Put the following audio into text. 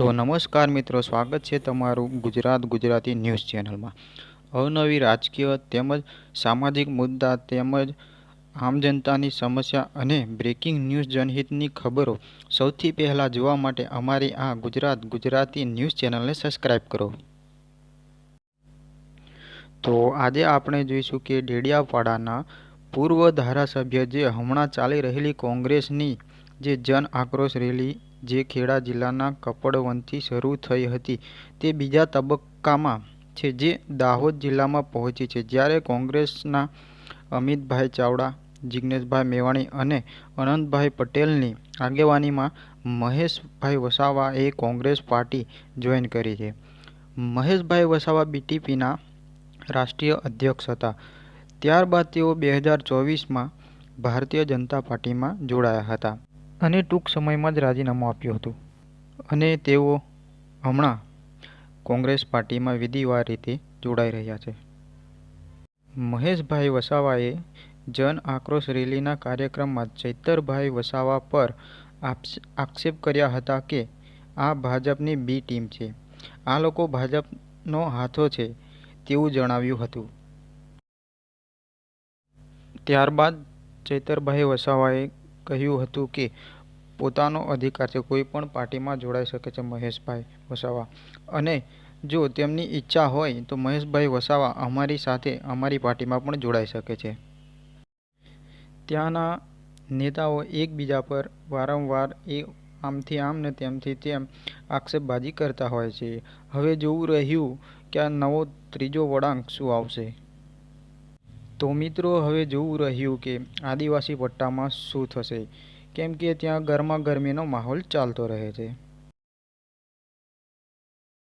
તો નમસ્કાર મિત્રો, સ્વાગત છે તમારું ગુજરાતી ન્યૂઝ ચેનલમાં। અવનવી રાજકીય તેમજ સામાજિક મુદ્દા તેમજ આમ જનતાની સમસ્યા અને બ્રેકિંગ ન્યૂઝ જનહિતની ખબરો સૌથી પહેલાં જોવા માટે અમારી આ ગુજરાતી ન્યૂઝ ચેનલને સબસ્ક્રાઈબ કરો। તો આજે આપણે જોઈશું કે ડેડિયાપાડાના પૂર્વ ધારાસભ્ય જે હમણાં ચાલી રહેલી કોંગ્રેસની જે જન આક્રોશ રેલી જે ખેડા જિલ્લાના કપડવંતથી શરૂ થઈ હતી તે બીજા તબક્કામાં છે, જે દાહોદ જિલ્લામાં પહોંચી છે। જ્યારે કોંગ્રેસના અમિતભાઈ ચાવડા, જિગ્નેશભાઈ મેવાણી અને અનંતભાઈ પટેલની આગેવાનીમાં મહેશભાઈ વસાવાએ કોંગ્રેસ પાર્ટી જોઈન કરી છે। મહેશભાઈ વસાવા બીટીપીના રાષ્ટ્રીય અધ્યક્ષ હતા। ત્યારબાદ તેઓ 2024માં ભારતીય જનતા પાર્ટીમાં જોડાયા હતા અને ટૂંક સમયમાં જ રાજીનામું આપ્યું હતું અને તેઓ હમણાં કોંગ્રેસ પાર્ટીમાં વિધિવત રીતે જોડાઈ રહ્યા છે। મહેશભાઈ વસાવાએ જન આક્રોશ રેલીના કાર્યક્રમમાં ચૈતરભાઈ વસાવા પર આક્ષેપ કર્યા હતા કે આ ભાજપની બી ટીમ છે, આ લોકો ભાજપનો હાથો છે તેવું જણાવ્યું હતું। ત્યારબાદ ચૈતરભાઈ વસાવાએ કહ્યું હતું કે પોતાનો અધિકાર છે, કોઈ પણ પાર્ટીમાં જોડાઈ શકે છે મહેશભાઈ વસાવા, અને જો તેમની ઈચ્છા હોય તો મહેશભાઈ વસાવા અમારી સાથે અમારી પાર્ટીમાં પણ જોડાઈ શકે છે। ત્યાંના નેતાઓ એકબીજા પર વારંવાર આમથી આમ ને તેમથી તેમ આક્ષેપબાજી કરતા હોય છે। હવે જોવું રહ્યું કે આ નવો ત્રીજો વળાંક શું આવશે। તો મિત્રો, હવે જોવું રહ્યું કે આદિવાસી પટ્ટામાં શું થશે, કેમ કે ત્યાં ગરમાગરમીનો માહોલ ચાલતો રહે છે।